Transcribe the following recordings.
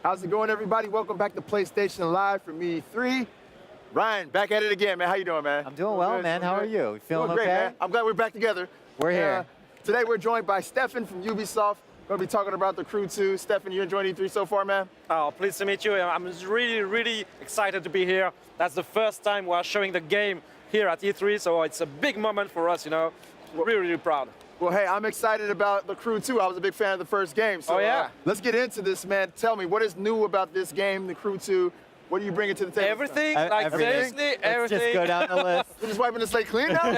How's it going, everybody? Welcome back to PlayStation Live from E3. Ryan, back at it again, man. How you doing, man? I'm doing well, man. How are you? You feeling great, okay? Man. I'm glad we're back together. We're here. Today we're joined by Stefan from Ubisoft. We're going to be talking about the Crew 2. Stefan, you enjoying E3 so far, man? Oh, pleased to meet you. I'm really excited to be here. That's the first time we're showing the game here at E3, so it's a big moment for us, you know. We're really proud. Well, hey, I'm excited about the Crew 2. I was a big fan of the first game. So, let's get into this, man. Tell me, what is new about this game, the Crew 2? What are you bringing to the table? Everything, like everything. seriously, everything. Let's just go down the list. We're just wiping the slate clean now?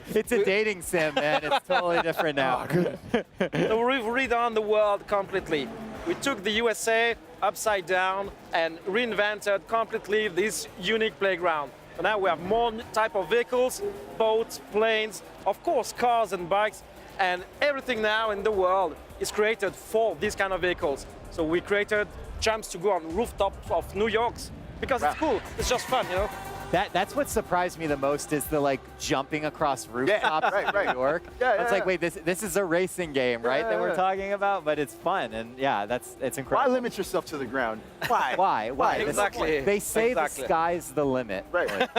It's a dating sim, man. It's totally different now. So we've redone the world completely. We took the USA upside down and reinvented completely this unique playground. So now we have more type of vehicles, boats, planes, of course cars and bikes, and everything now in the world is created for these kind of vehicles. So we created jumps to go on rooftops of New York's because it's cool. It's just fun, you know. That's what surprised me the most is the jumping across rooftops in New York. It's like, wait, this is a racing game, right? That we're talking about, but it's fun, and it's incredible. Why limit yourself to the ground? Why? Why? Exactly. They say the sky's the limit. Right.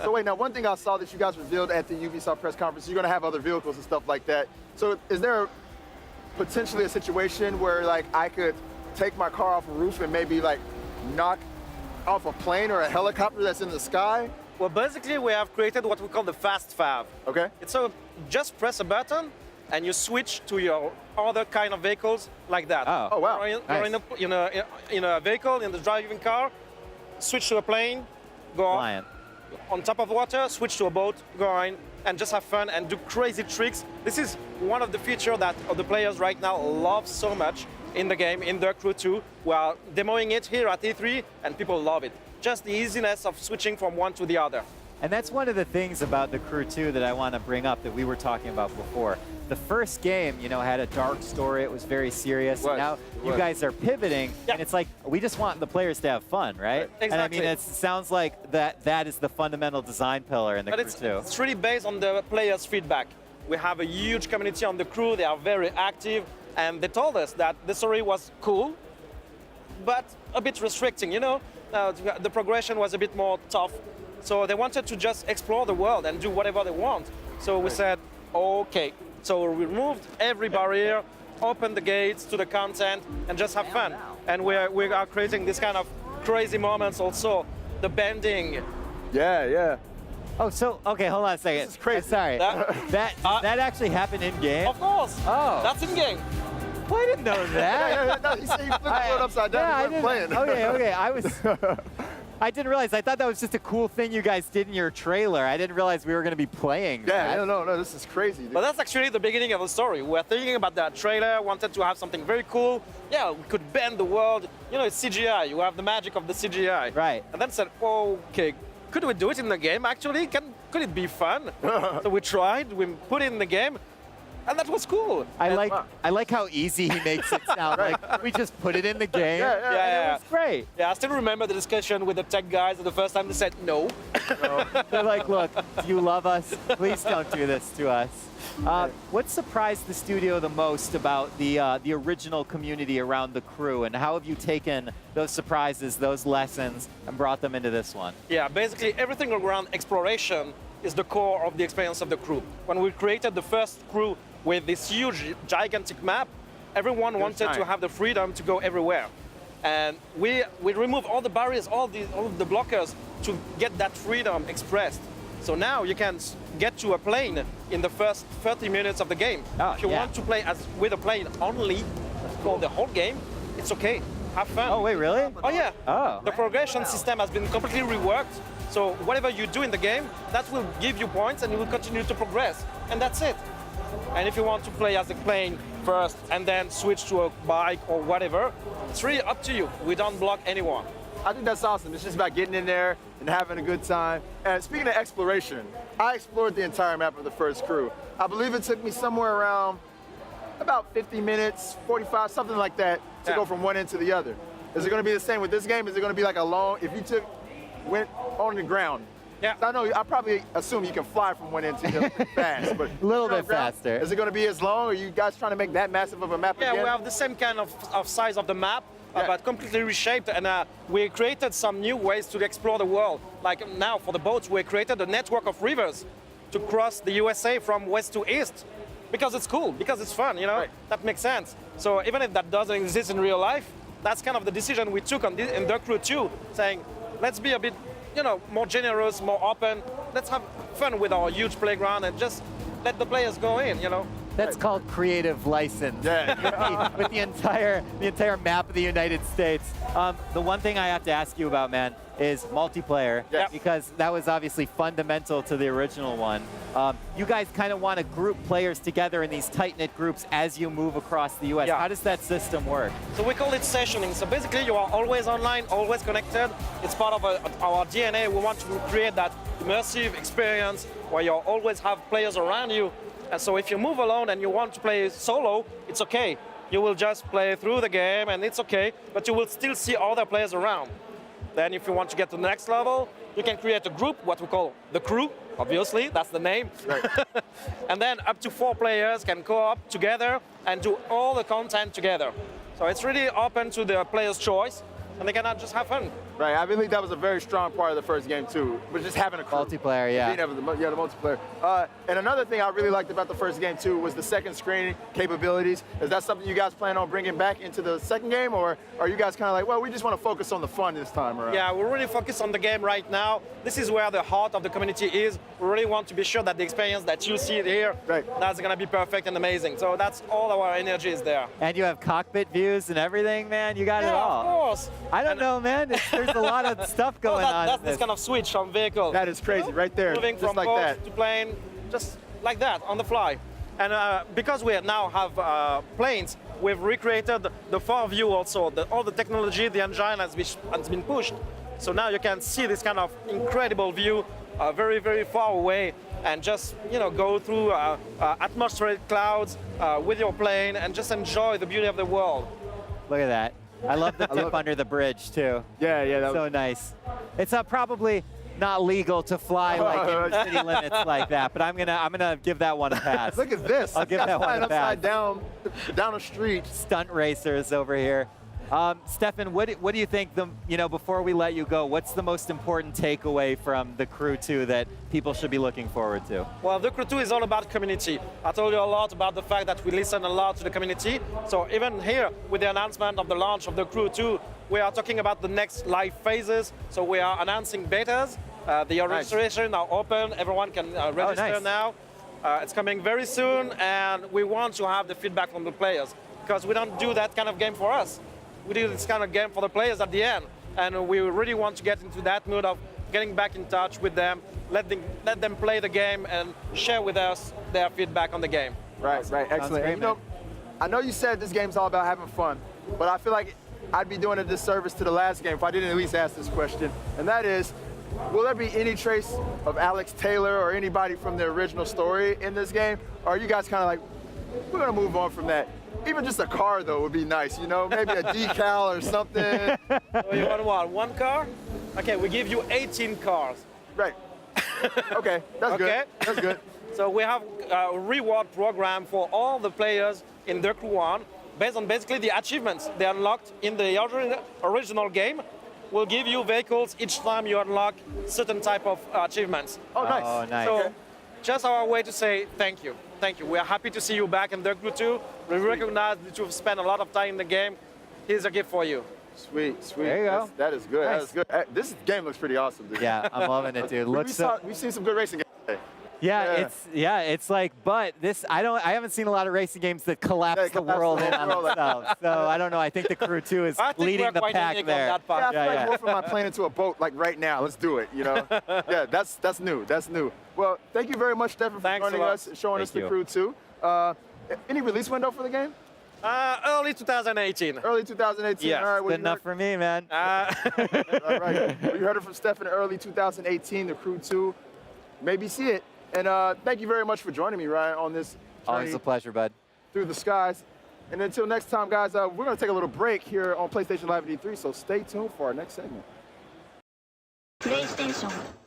So wait, now one thing I saw that you guys revealed at the Ubisoft press conference, you're going to have other vehicles and stuff like that. So is there potentially a situation where I could take my car off a roof and maybe knock off a plane or a helicopter that's in the sky? Well, basically we have created what we call the fast fab. Okay. It's so just press a button and you switch to your other kind of vehicles like that. Oh wow. You're in a vehicle, in the driving car, switch to a plane, go on top of water, switch to a boat, go on, and just have fun and do crazy tricks. This is one of the features that the players right now love so much in the game, in the Crew 2. We are demoing it here at E3, and people love it. Just the easiness of switching from one to the other. And that's one of the things about the Crew 2 that I want to bring up that we were talking about before. The first game, had a dark story. It was very serious. And now you guys are pivoting, and it's like, we just want the players to have fun, right? Exactly. And I mean, it sounds like that is the fundamental design pillar in the Crew 2. It's really based on the players' feedback. We have a huge community on the Crew. They are very active. And they told us that the story was cool, but a bit restricting, the progression was a bit more tough. So they wanted to just explore the world and do whatever they want. So we said, okay. So we removed every barrier, opened the gates to the content, and just have fun. And we are creating this kind of crazy moments also, the bending. Yeah. Oh, so, okay, hold on a second. This is crazy. Sorry. That actually happened in-game? Of course. Oh. That's in-game. Well, I didn't know that. No, he said he flipped the world upside down and playing. Okay. I didn't realize. I thought that was just a cool thing you guys did in your trailer. I didn't realize we were going to be playing that. Yeah, no, this is crazy. Dude. But that's actually the beginning of the story. We were thinking about that trailer, wanted to have something very cool. Yeah, we could bend the world. It's CGI. You have the magic of the CGI. Right. And then said, okay, could we do it in the game actually? Could it be fun? So we tried, we put it in the game, and that was cool. I like how easy he makes it sound. Like we just put it in the game. Yeah. It was great. Yeah, I still remember the discussion with the tech guys the first time they said no. They're like, look, do you love us? Please don't do this to us. What surprised the studio the most about the original community around the Crew, and how have you taken those surprises, those lessons, and brought them into this one? Yeah, basically everything around exploration is the core of the experience of the Crew. When we created the first Crew with this huge, gigantic map, everyone wanted to have the freedom to go everywhere. And we remove all the barriers, all of the blockers to get that freedom expressed. So now you can get to a plane in the first 30 minutes of the game. If you want to play with a plane only for the whole game, it's okay. Have fun. Oh, wait, really? Oh, yeah. Oh. The progression system has been completely reworked. So whatever you do in the game, that will give you points and you will continue to progress. And that's it. And if you want to play as a plane first and then switch to a bike or whatever, it's really up to you. We don't block anyone. I think that's awesome. It's just about getting in there and having a good time. And speaking of exploration, I explored the entire map of the first Crew. I believe it took me somewhere around about 50 minutes, 45, something like that, to go from one end to the other. Is it going to be the same with this game? Is it going to be like a long, if you went on the ground, Yeah. I know, I probably assume you can fly from one end to the other pretty fast, but A little you're on bit ground. faster. Is it going to be as long? Or are you guys trying to make that massive of a map Yeah, again? we have the same kind of size of the map, Yeah. but completely reshaped, and we created some new ways to explore the world. Like now, for the boats, we created a network of rivers to cross the USA from west to east, because it's cool, because it's fun, you know? Right. That makes sense. So even if that doesn't exist in real life, that's kind of the decision we took on in The Crew 2, saying, let's be a bit, you know, more generous, more open. Let's have fun with our huge playground and just let the players go in, you know? That's called creative license. Yeah. With the entire map of the United States. The one thing I have to ask you about, man, is multiplayer, Yes. because that was obviously fundamental to the original one. You guys kind of want to group players together in these tight-knit groups as you move across the US. Yeah. How does that system work? So we call it sessioning. So basically you are always online, always connected. It's part of our DNA. We want to create that immersive experience where you always have players around you. And so if you move alone and you want to play solo, it's okay. You will just play through the game and it's okay, but you will still see other players around. Then if you want to get to the next level, you can create a group, what we call the crew, obviously, that's the name. Right. And then up to 4 players can co-op together and do all the content together. So it's really open to the player's choice, and they can just have fun. Right, I believe that was a very strong part of the first game too, was just having a crew. Multiplayer, yeah. Being able to, the multiplayer. And another thing I really liked about the first game too was the second screen capabilities. Is that something you guys plan on bringing back into the second game, or are you guys kind of like, well, we just want to focus on the fun this time around? Yeah, we're really focused on the game right now. This is where the heart of the community is. We really want to be sure that the experience that you see here, Right. that's going to be perfect and amazing. So that's all our energy is there. And you have cockpit views and everything, man. You got it Yeah, all. of course. I don't know, man. There's a lot of stuff going on. That's in this kind of switch from vehicle. That is crazy, right there, Moving just from like boat that. to plane, just like that, on the fly. And because we now have planes, we've recreated the far view also. All the technology, the engine has been pushed. So now you can see this kind of incredible view very, very far away, and just go through atmospheric clouds with your plane and just enjoy the beauty of the world. Look at that. I love the tip under the bridge, too. Yeah, that So was, nice. It's probably not legal to fly like in city limits like that, but I'm gonna give that one a pass. look at this. I'll give that one Flying a pass. upside down a street. Stunt racers over here. Stefan, what do you think, before we let you go, what's the most important takeaway from The Crew 2 that people should be looking forward to? Well, The Crew 2 is all about community. I told you a lot about the fact that we listen a lot to the community. So even here, with the announcement of the launch of The Crew 2, we are talking about the next live phases. So we are announcing betas. The registration are open. Everyone can register nice. now. It's coming very soon, and we want to have the feedback from the players, because we don't do that kind of game for us. We do this kind of game for the players at the end, and we really want to get into that mood of getting back in touch with them, let them play the game and share with us their feedback on the game. Right, excellent. great, And, I know you said this game's all about having fun, but I feel like I'd be doing a disservice to the last game if I didn't at least ask this question, and that is, will there be any trace of Alex Taylor or anybody from the original story in this game? Or are you guys kind of like, we're gonna move on from that? Even just a car, though, would be nice, maybe a decal or something. So you want what, one car? Okay, we give you 18 cars. Right. Okay, that's Okay. good. That's good. So we have a reward program for all the players in The Crew 1, based on basically the achievements they unlocked in the original game. We'll give you vehicles each time you unlock certain type of achievements. Oh, nice. Oh, nice. So just our way to say thank you. Thank you. We are happy to see you back in The Crew 2. We recognize that you've spent a lot of time in the game. Here's a gift for you. Sweet. There you go. That is good. Nice. That is good. This game looks pretty awesome, dude. Yeah, I'm loving it, dude. We've seen some good racing games today. Yeah, it's like, but this, I haven't seen a lot of racing games that collapse the world in on themselves. So I don't know. I think The Crew 2 is leading the pack there. That part. Yeah, I feel like more from my plane into a boat, like right now. Let's do it, Yeah, that's new. That's new. Well, thank you very much, Stefan, for Thanks joining a lot. us, showing us Thank The you. Crew 2. Any release window for the game? Early 2018. Early 2018. Yes. All right, well, Good enough for me, man. all right. Well, you heard it from Stefan. Early 2018, The Crew 2. Maybe see it. And thank you very much for joining me, Ryan, on this Always journey a pleasure, bud. through the skies. And until next time, guys, we're going to take a little break here on PlayStation Live at E3, so stay tuned for our next segment. プレイステーション